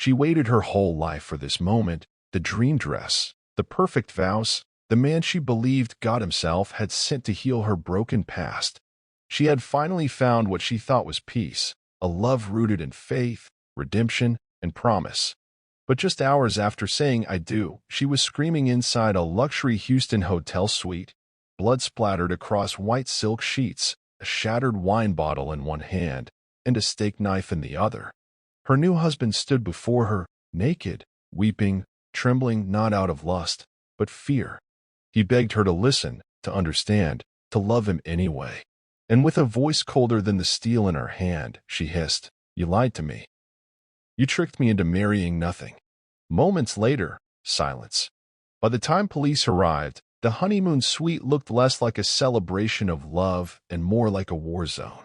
She waited her whole life for this moment, the dream dress, the perfect vows, the man she believed God himself had sent to heal her broken past. She had finally found what she thought was peace, a love rooted in faith, redemption, and promise. But just hours after saying "I do," she was screaming inside a luxury Houston hotel suite, blood splattered across white silk sheets, a shattered wine bottle in one hand, and a steak knife in the other. Her new husband stood before her, naked, weeping, trembling not out of lust, but fear. He begged her to listen, to understand, to love him anyway. And with a voice colder than the steel in her hand, she hissed, "You lied to me. You tricked me into marrying nothing." Moments later, silence. By the time police arrived, the honeymoon suite looked less like a celebration of love and more like a war zone.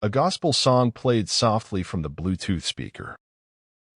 A gospel song played softly from the Bluetooth speaker.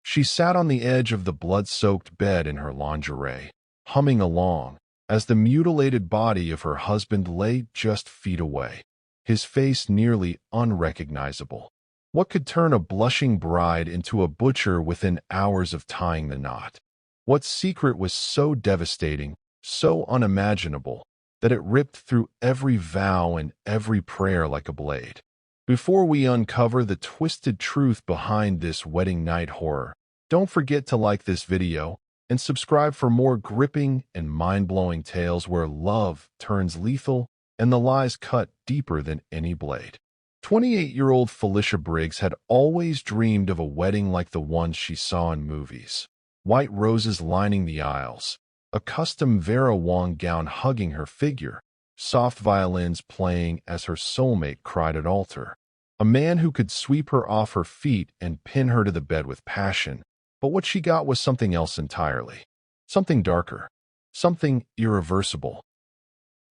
She sat on the edge of the blood-soaked bed in her lingerie, humming along, as the mutilated body of her husband lay just feet away, his face nearly unrecognizable. What could turn a blushing bride into a butcher within hours of tying the knot? What secret was so devastating, so unimaginable, that it ripped through every vow and every prayer like a blade? Before we uncover the twisted truth behind this wedding night horror, don't forget to like this video and subscribe for more gripping and mind-blowing tales where love turns lethal and the lies cut deeper than any blade. 28-year-old Felicia Briggs had always dreamed of a wedding like the ones she saw in movies. White roses lining the aisles, a custom Vera Wang gown hugging her figure, soft violins playing as her soulmate cried at altar. A man who could sweep her off her feet and pin her to the bed with passion. But what she got was something else entirely. Something darker. Something irreversible.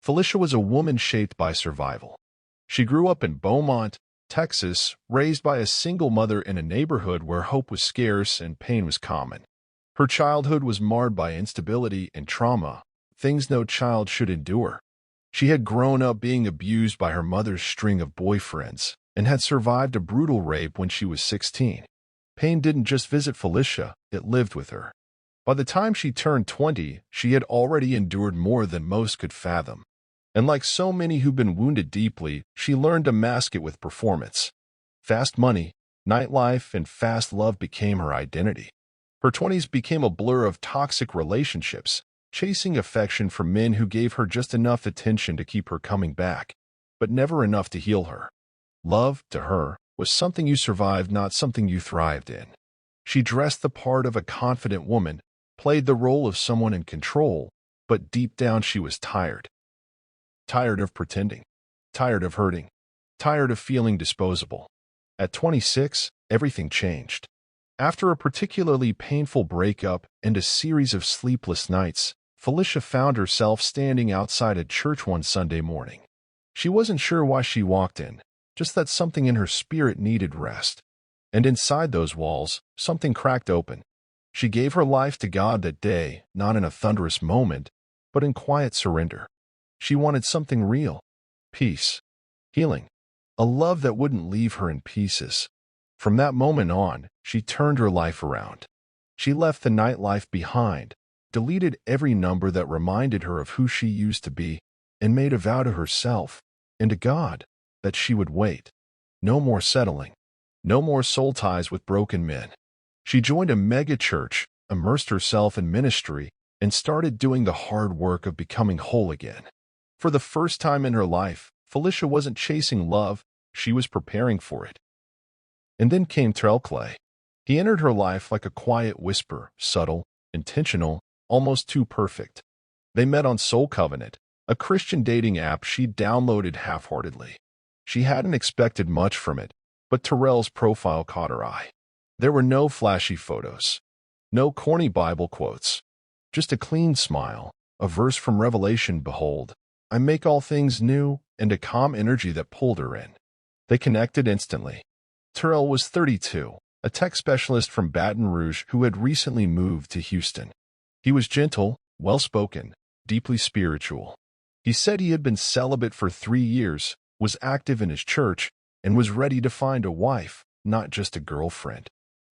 Felicia was a woman shaped by survival. She grew up in Beaumont, Texas, raised by a single mother in a neighborhood where hope was scarce and pain was common. Her childhood was marred by instability and trauma, things no child should endure. She had grown up being abused by her mother's string of boyfriends and had survived a brutal rape when she was 16. Pain didn't just visit Felicia, it lived with her. By the time she turned 20, she had already endured more than most could fathom. And like so many who've been wounded deeply, she learned to mask it with performance. Fast money, nightlife, and fast love became her identity. Her 20s became a blur of toxic relationships, chasing affection from men who gave her just enough attention to keep her coming back, but never enough to heal her. Love, to her, was something you survived, not something you thrived in. She dressed the part of a confident woman, played the role of someone in control, but deep down she was tired. Tired of pretending, tired of hurting, tired of feeling disposable. At 26, everything changed. After a particularly painful breakup and a series of sleepless nights, Felicia found herself standing outside a church one Sunday morning. She wasn't sure why she walked in, just that something in her spirit needed rest. And inside those walls, something cracked open. She gave her life to God that day, not in a thunderous moment, but in quiet surrender. She wanted something real, peace, healing, a love that wouldn't leave her in pieces. From that moment on, she turned her life around. She left the nightlife behind, deleted every number that reminded her of who she used to be, and made a vow to herself and to God that she would wait. No more settling. No more soul ties with broken men. She joined a mega church, immersed herself in ministry, and started doing the hard work of becoming whole again. For the first time in her life, Felicia wasn't chasing love, she was preparing for it. And then came Terrell Clay. He entered her life like a quiet whisper, subtle, intentional, almost too perfect. They met on Soul Covenant, a Christian dating app she downloaded half-heartedly. She hadn't expected much from it, but Terrell's profile caught her eye. There were no flashy photos, no corny Bible quotes, just a clean smile, a verse from Revelation, "Behold, I make all things new," and a calm energy that pulled her in. They connected instantly. Terrell was 32, a tech specialist from Baton Rouge who had recently moved to Houston. He was gentle, well-spoken, deeply spiritual. He said he had been celibate for 3 years, was active in his church, and was ready to find a wife, not just a girlfriend.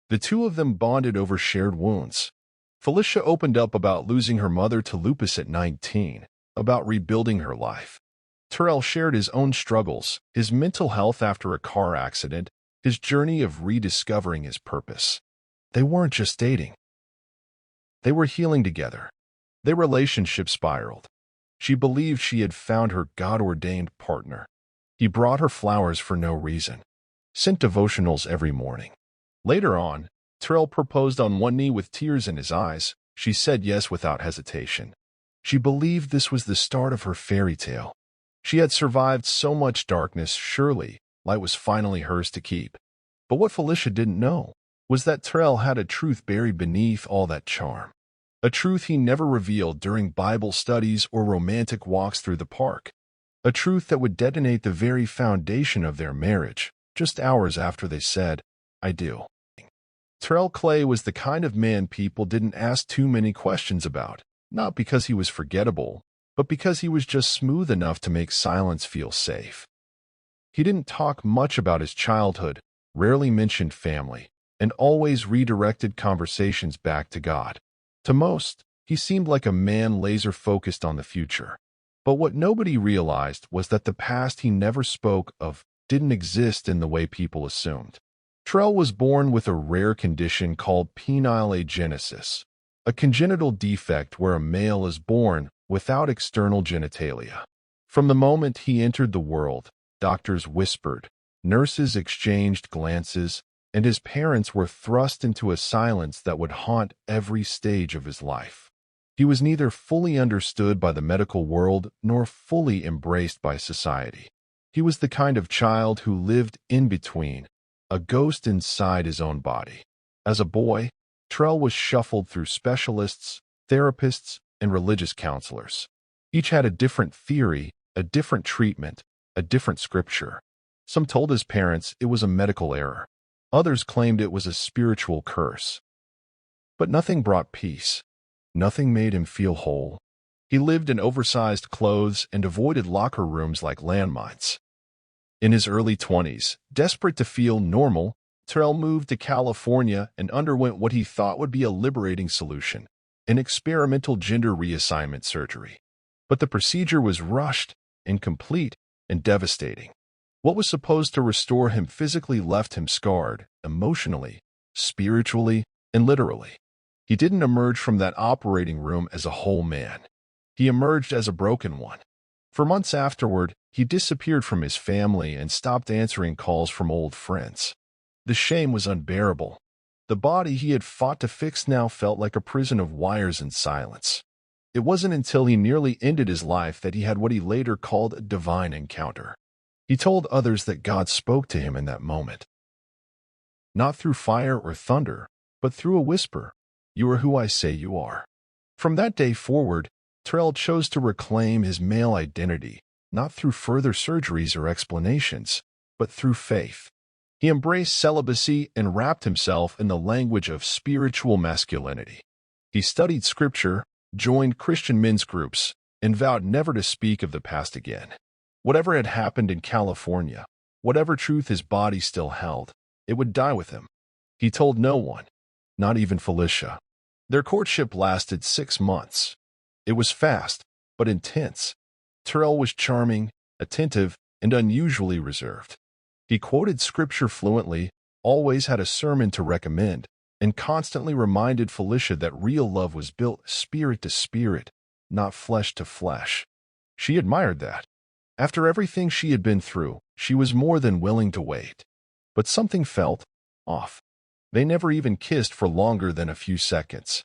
The two of them bonded over shared wounds. Felicia opened up about losing her mother to lupus at 19, about rebuilding her life. Terrell shared his own struggles, his mental health after a car accident, his journey of rediscovering his purpose. They weren't just dating. They were healing together. Their relationship spiraled. She believed she had found her God-ordained partner. He brought her flowers for no reason, sent devotionals every morning. Later on, Terrell proposed on one knee with tears in his eyes. She said yes without hesitation. She believed this was the start of her fairy tale. She had survived so much darkness, surely light was finally hers to keep. But what Felicia didn't know was that Terrell had a truth buried beneath all that charm. A truth he never revealed during Bible studies or romantic walks through the park. A truth that would detonate the very foundation of their marriage, just hours after they said, "I do." Terrell Clay was the kind of man people didn't ask too many questions about, not because he was forgettable, but because he was just smooth enough to make silence feel safe. He didn't talk much about his childhood, rarely mentioned family, and always redirected conversations back to God. To most, he seemed like a man laser-focused on the future. But what nobody realized was that the past he never spoke of didn't exist in the way people assumed. Terrell was born with a rare condition called penile agenesis, a congenital defect where a male is born without external genitalia. From the moment he entered the world, doctors whispered, nurses exchanged glances, and his parents were thrust into a silence that would haunt every stage of his life. He was neither fully understood by the medical world nor fully embraced by society. He was the kind of child who lived in between, a ghost inside his own body. As a boy, Terrell was shuffled through specialists, therapists, and religious counselors. Each had a different theory, a different treatment, a different scripture. Some told his parents it was a medical error. Others claimed it was a spiritual curse. But nothing brought peace. Nothing made him feel whole. He lived in oversized clothes and avoided locker rooms like landmines. In his early 20s, desperate to feel normal, Terrell moved to California and underwent what he thought would be a liberating solution, an experimental gender reassignment surgery. But the procedure was rushed, incomplete, and devastating. What was supposed to restore him physically left him scarred, emotionally, spiritually, and literally. He didn't emerge from that operating room as a whole man. He emerged as a broken one. For months afterward, he disappeared from his family and stopped answering calls from old friends. The shame was unbearable. The body he had fought to fix now felt like a prison of wires and silence. It wasn't until he nearly ended his life that he had what he later called a divine encounter. He told others that God spoke to him in that moment. Not through fire or thunder, but through a whisper, "You are who I say you are." From that day forward, Terrell chose to reclaim his male identity, not through further surgeries or explanations, but through faith. He embraced celibacy and wrapped himself in the language of spiritual masculinity. He studied scripture, joined Christian men's groups, and vowed never to speak of the past again. Whatever had happened in California, whatever truth his body still held, it would die with him. He told no one, not even Felicia. Their courtship lasted 6 months. It was fast, but intense. Terrell was charming, attentive, and unusually reserved. He quoted scripture fluently, always had a sermon to recommend, and constantly reminded Felicia that real love was built spirit to spirit, not flesh to flesh. She admired that. After everything she had been through, she was more than willing to wait. But something felt off. They never even kissed for longer than a few seconds.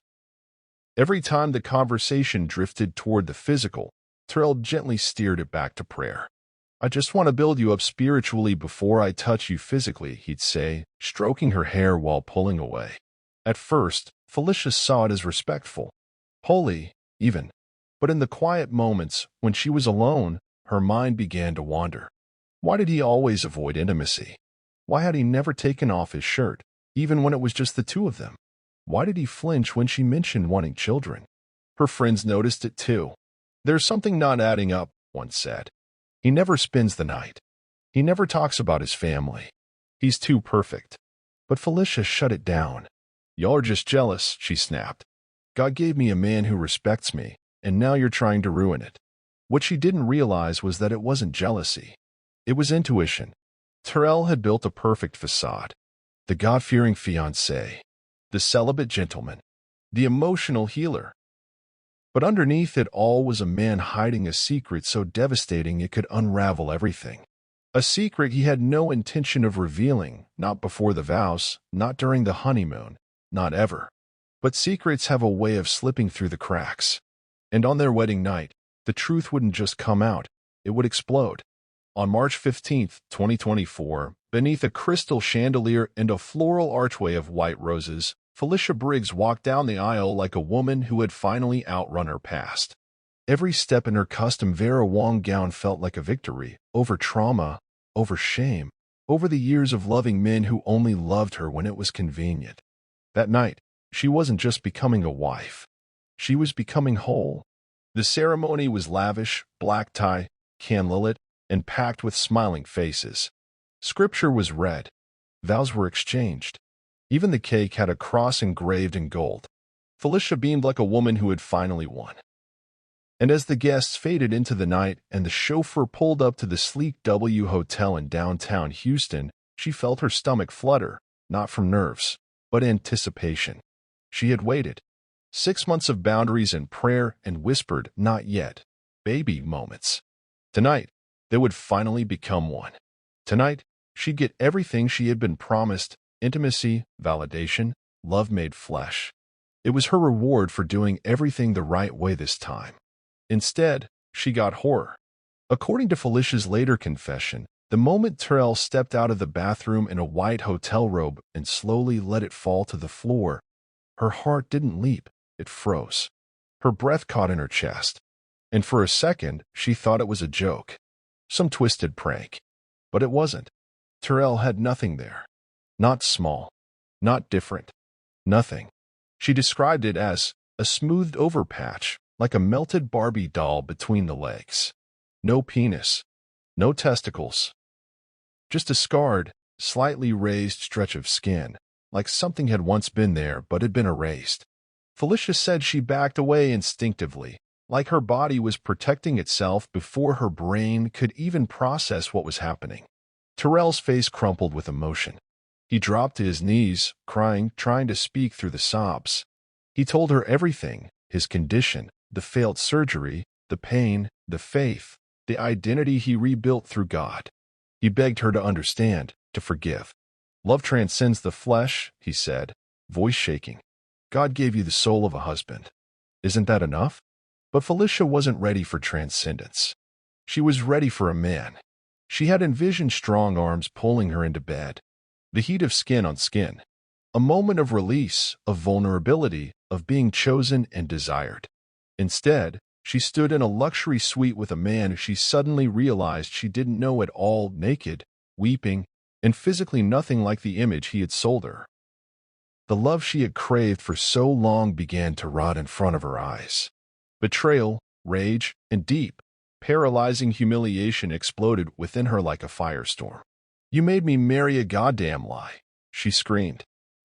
Every time the conversation drifted toward the physical, Terrell gently steered it back to prayer. "I just want to build you up spiritually before I touch you physically," he'd say, stroking her hair while pulling away. At first, Felicia saw it as respectful, holy, even. But in the quiet moments, when she was alone, her mind began to wander. Why did he always avoid intimacy? Why had he never taken off his shirt, even when it was just the two of them? Why did he flinch when she mentioned wanting children? Her friends noticed it too. "There's something not adding up," one said. "He never spends the night. He never talks about his family. He's too perfect." But Felicia shut it down. "Y'all are just jealous," she snapped. "God gave me a man who respects me, and now you're trying to ruin it." What she didn't realize was that it wasn't jealousy. It was intuition. Terrell had built a perfect facade. The God-fearing fiancé, the celibate gentleman, the emotional healer. But underneath it all was a man hiding a secret so devastating it could unravel everything. A secret he had no intention of revealing, not before the vows, not during the honeymoon, not ever. But secrets have a way of slipping through the cracks. And on their wedding night, the truth wouldn't just come out, it would explode. On March 15, 2024, beneath a crystal chandelier and a floral archway of white roses, Felicia Briggs walked down the aisle like a woman who had finally outrun her past. Every step in her custom Vera Wang gown felt like a victory, over trauma, over shame, over the years of loving men who only loved her when it was convenient. That night, she wasn't just becoming a wife. She was becoming whole. The ceremony was lavish, black tie, candlelit, and packed with smiling faces. Scripture was read. Vows were exchanged. Even the cake had a cross engraved in gold. Felicia beamed like a woman who had finally won. And as the guests faded into the night and the chauffeur pulled up to the sleek W Hotel in downtown Houston, she felt her stomach flutter, not from nerves, but anticipation. She had waited. 6 months of boundaries and prayer and whispered, "Not yet," baby moments. Tonight, they would finally become one. Tonight, she'd get everything she had been promised: intimacy, validation, love made flesh. It was her reward for doing everything the right way this time. Instead, she got horror. According to Felicia's later confession, the moment Terrell stepped out of the bathroom in a white hotel robe and slowly let it fall to the floor, her heart didn't leap, it froze. Her breath caught in her chest. And for a second, she thought it was a joke. Some twisted prank. But it wasn't. Terrell had nothing there. Not small. Not different. Nothing. She described it as a smoothed over patch, like a melted Barbie doll between the legs. No penis. No testicles. Just a scarred, slightly raised stretch of skin, like something had once been there but had been erased. Felicia said she backed away instinctively, like her body was protecting itself before her brain could even process what was happening. Terrell's face crumpled with emotion. He dropped to his knees, crying, trying to speak through the sobs. He told her everything: his condition, the failed surgery, the pain, the faith, the identity he rebuilt through God. He begged her to understand, to forgive. "Love transcends the flesh," he said, voice shaking. "God gave you the soul of a husband. Isn't that enough?" But Felicia wasn't ready for transcendence. She was ready for a man. She had envisioned strong arms pulling her into bed, the heat of skin on skin, a moment of release, of vulnerability, of being chosen and desired. Instead, she stood in a luxury suite with a man she suddenly realized she didn't know at all, naked, weeping, and physically nothing like the image he had sold her. The love she had craved for so long began to rot in front of her eyes. Betrayal, rage, and deep, paralyzing humiliation exploded within her like a firestorm. "You made me marry a goddamn lie," she screamed.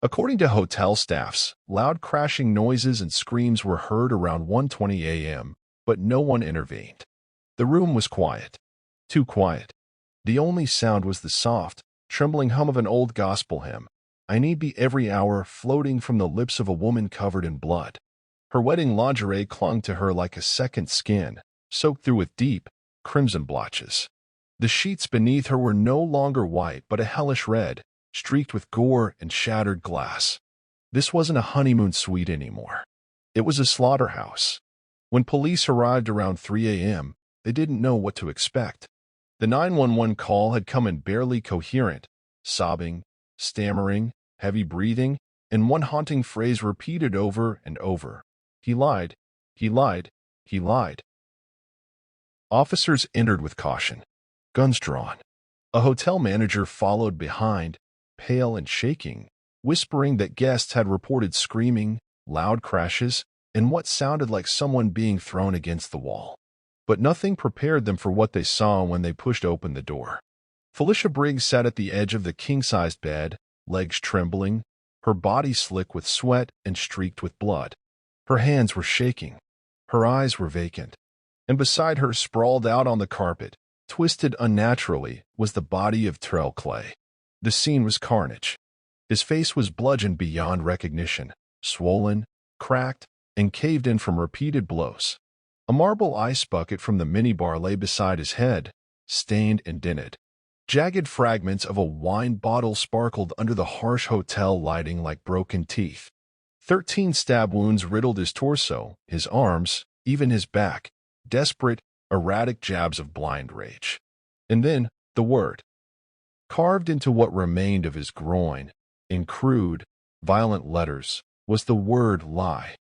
According to hotel staffs, loud crashing noises and screams were heard around 1:20 a.m., but no one intervened. The room was quiet. Too quiet. The only sound was the soft, trembling hum of an old gospel hymn, "I Need Thee Every Hour," floating from the lips of a woman covered in blood. Her wedding lingerie clung to her like a second skin, soaked through with deep, crimson blotches. The sheets beneath her were no longer white but a hellish red, streaked with gore and shattered glass. This wasn't a honeymoon suite anymore. It was a slaughterhouse. When police arrived around 3 a.m., they didn't know what to expect. The 911 call had come in barely coherent, sobbing, stammering, heavy breathing, and one haunting phrase repeated over and over: "He lied, he lied, he lied." Officers entered with caution, guns drawn. A hotel manager followed behind, pale and shaking, whispering that guests had reported screaming, loud crashes, and what sounded like someone being thrown against the wall. But nothing prepared them for what they saw when they pushed open the door. Felicia Briggs sat at the edge of the king-sized bed, legs trembling, her body slick with sweat and streaked with blood. Her hands were shaking. Her eyes were vacant. And beside her, sprawled out on the carpet, twisted unnaturally, was the body of Terrell Clay. The scene was carnage. His face was bludgeoned beyond recognition, swollen, cracked, and caved in from repeated blows. A marble ice bucket from the minibar lay beside his head, stained and dented. Jagged fragments of a wine bottle sparkled under the harsh hotel lighting like broken teeth. 13 stab wounds riddled his torso, his arms, even his back, desperate, erratic jabs of blind rage. And then, the word. Carved into what remained of his groin, in crude, violent letters, was the word lie.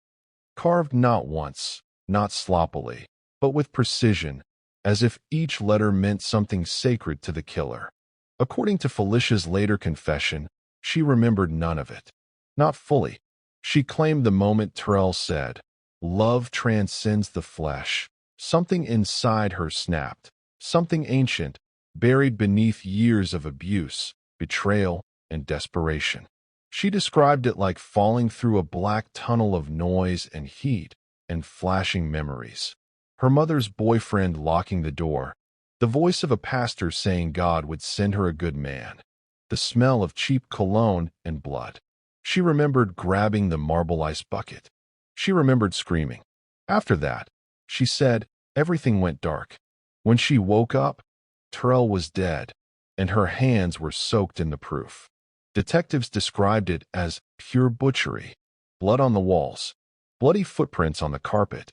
Carved not once, not sloppily, but with precision, as if each letter meant something sacred to the killer. According to Felicia's later confession, she remembered none of it. Not fully. She claimed the moment Terrell said, "Love transcends the flesh." Something inside her snapped, something ancient, buried beneath years of abuse, betrayal, and desperation. She described it like falling through a black tunnel of noise and heat and flashing memories. Her mother's boyfriend locking the door, the voice of a pastor saying God would send her a good man, the smell of cheap cologne and blood. She remembered grabbing the marble ice bucket. She remembered screaming. After that, she said, everything went dark. When she woke up, Terrell was dead, and her hands were soaked in the proof. Detectives described it as pure butchery. Blood on the walls, bloody footprints on the carpet,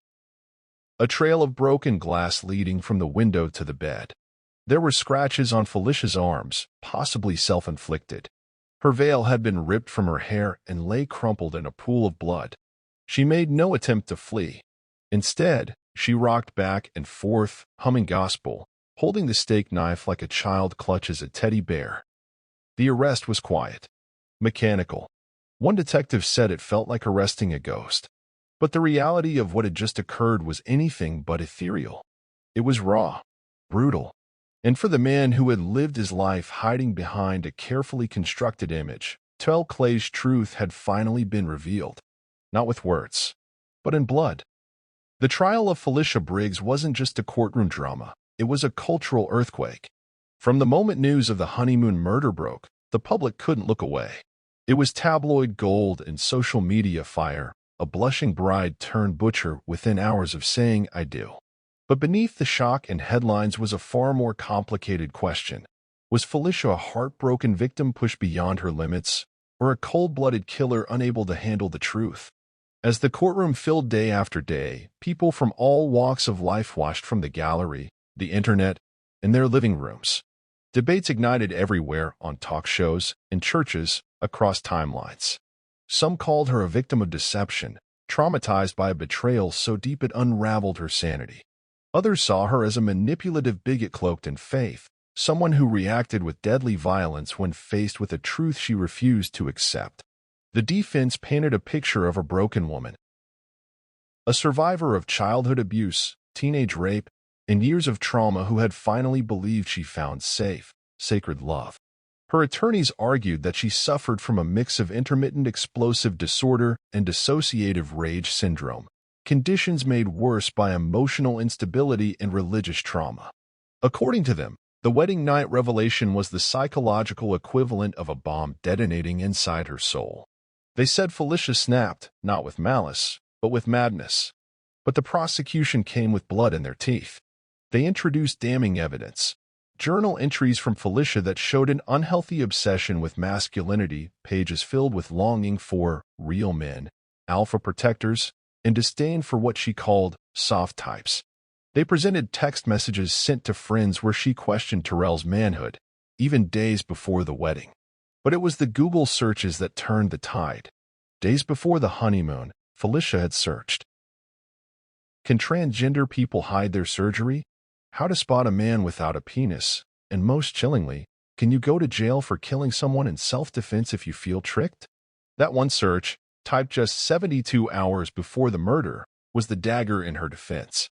a trail of broken glass leading from the window to the bed. There were scratches on Felicia's arms, possibly self-inflicted. Her veil had been ripped from her hair and lay crumpled in a pool of blood. She made no attempt to flee. Instead, she rocked back and forth, humming gospel, holding the steak knife like a child clutches a teddy bear. The arrest was quiet, mechanical. One detective said it felt like arresting a ghost. But the reality of what had just occurred was anything but ethereal. It was raw, brutal. And for the man who had lived his life hiding behind a carefully constructed image, Terrell Clay's truth had finally been revealed. Not with words, but in blood. The trial of Felicia Briggs wasn't just a courtroom drama. It was a cultural earthquake. From the moment news of the Honeymoon murder broke, the public couldn't look away. It was tabloid gold and social media fire. A blushing bride turned butcher within hours of saying, "I do." But beneath the shock and headlines was a far more complicated question. Was Felicia a heartbroken victim pushed beyond her limits, or a cold-blooded killer unable to handle the truth? As the courtroom filled day after day, people from all walks of life watched from the gallery, the internet, and their living rooms. Debates ignited everywhere, on talk shows, in churches, across timelines. Some called her a victim of deception, traumatized by a betrayal so deep it unraveled her sanity. Others saw her as a manipulative bigot cloaked in faith, someone who reacted with deadly violence when faced with a truth she refused to accept. The defense painted a picture of a broken woman, a survivor of childhood abuse, teenage rape, and years of trauma who had finally believed she found safe, sacred love. Her attorneys argued that she suffered from a mix of intermittent explosive disorder and dissociative rage syndrome, conditions made worse by emotional instability and religious trauma. According to them, the wedding night revelation was the psychological equivalent of a bomb detonating inside her soul. They said Felicia snapped, not with malice, but with madness. But the prosecution came with blood in their teeth. They introduced damning evidence. Journal entries from Felicia that showed an unhealthy obsession with masculinity, pages filled with longing for real men, alpha protectors, and disdain for what she called soft types. They presented text messages sent to friends where she questioned Terrell's manhood, even days before the wedding. But it was the Google searches that turned the tide. Days before the honeymoon, Felicia had searched. Can transgender people hide their surgery? How to spot a man without a penis? And most chillingly, can you go to jail for killing someone in self-defense if you feel tricked? That one search, typed just 72 hours before the murder, was the dagger in her defense.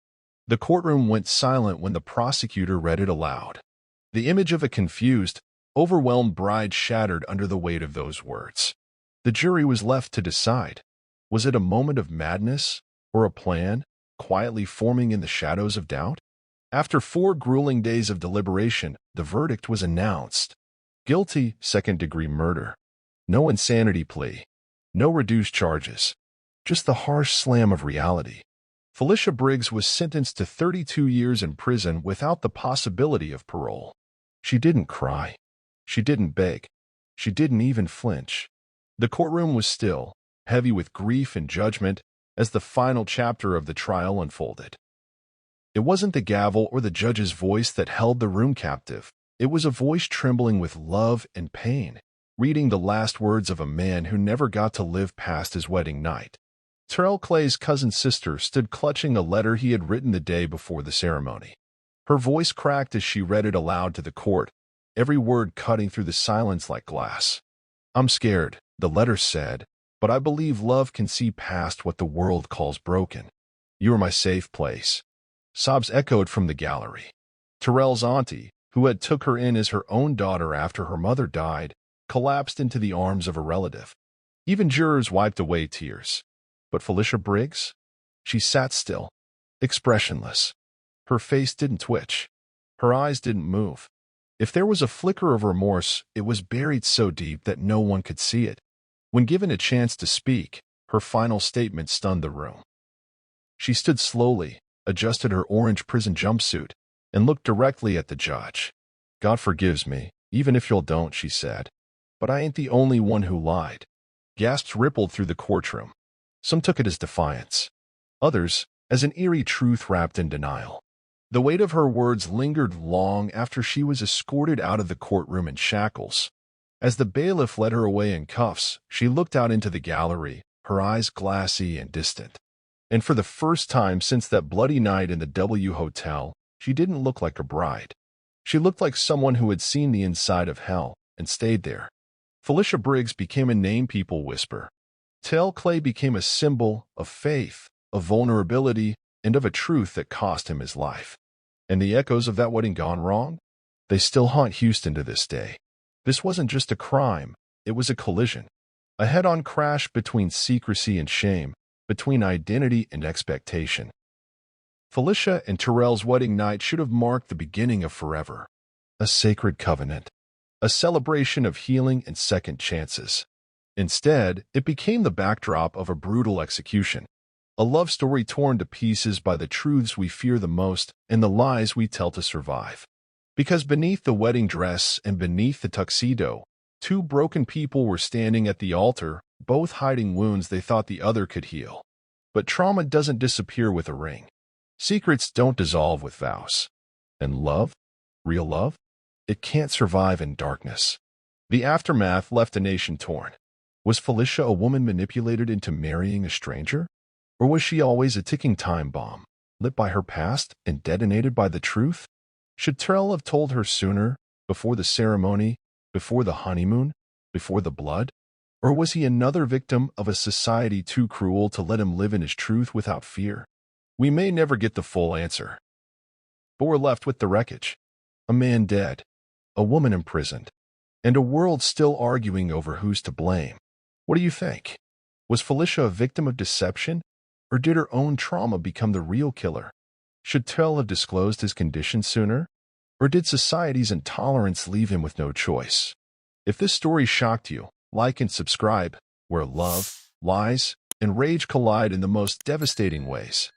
The courtroom went silent when the prosecutor read it aloud. The image of a confused, overwhelmed bride shattered under the weight of those words. The jury was left to decide. Was it a moment of madness or a plan quietly forming in the shadows of doubt? After 4 grueling days of deliberation, the verdict was announced. Guilty, second-degree murder. No insanity plea. No reduced charges. Just the harsh slam of reality. Felicia Briggs was sentenced to 32 years in prison without the possibility of parole. She didn't cry. She didn't beg. She didn't even flinch. The courtroom was still, heavy with grief and judgment, as the final chapter of the trial unfolded. It wasn't the gavel or the judge's voice that held the room captive. It was a voice trembling with love and pain, reading the last words of a man who never got to live past his wedding night. Terrell Clay's cousin sister stood clutching a letter he had written the day before the ceremony. Her voice cracked as she read it aloud to the court, every word cutting through the silence like glass. "I'm scared," the letter said, "but I believe love can see past what the world calls broken. You are my safe place." Sobs echoed from the gallery. Terrell's auntie, who had took her in as her own daughter after her mother died, collapsed into the arms of a relative. Even jurors wiped away tears. But Felicia Briggs? She sat still, expressionless. Her face didn't twitch. Her eyes didn't move. If there was a flicker of remorse, it was buried so deep that no one could see it. When given a chance to speak, her final statement stunned the room. She stood slowly, adjusted her orange prison jumpsuit, and looked directly at the judge. "God forgives me, even if you'll don't," she said. "But I ain't the only one who lied." Gasps rippled through the courtroom. Some took it as defiance. Others, as an eerie truth wrapped in denial. The weight of her words lingered long after she was escorted out of the courtroom in shackles. As the bailiff led her away in cuffs, she looked out into the gallery, her eyes glassy and distant. And for the first time since that bloody night in the W Hotel, she didn't look like a bride. She looked like someone who had seen the inside of hell and stayed there. Felicia Briggs became a name people whisper. Terrell Clay became a symbol of faith, of vulnerability, and of a truth that cost him his life. And the echoes of that wedding gone wrong? They still haunt Houston to this day. This wasn't just a crime, it was a collision. A head-on crash between secrecy and shame, between identity and expectation. Felicia and Terrell's wedding night should have marked the beginning of forever. A sacred covenant. A celebration of healing and second chances. Instead, it became the backdrop of a brutal execution. A love story torn to pieces by the truths we fear the most and the lies we tell to survive. Because beneath the wedding dress and beneath the tuxedo, 2 broken people were standing at the altar, both hiding wounds they thought the other could heal. But trauma doesn't disappear with a ring. Secrets don't dissolve with vows. And love? Real love? It can't survive in darkness. The aftermath left a nation torn. Was Felicia a woman manipulated into marrying a stranger? Or was she always a ticking time bomb, lit by her past and detonated by the truth? Should Terrell have told her sooner, before the ceremony, before the honeymoon, before the blood? Or was he another victim of a society too cruel to let him live in his truth without fear? We may never get the full answer. But we're left with the wreckage. A man dead, a woman imprisoned, and a world still arguing over who's to blame. What do you think? Was Felicia a victim of deception? Or did her own trauma become the real killer? Should Terrell have disclosed his condition sooner? Or did society's intolerance leave him with no choice? If this story shocked you, like and subscribe, where love, lies, and rage collide in the most devastating ways.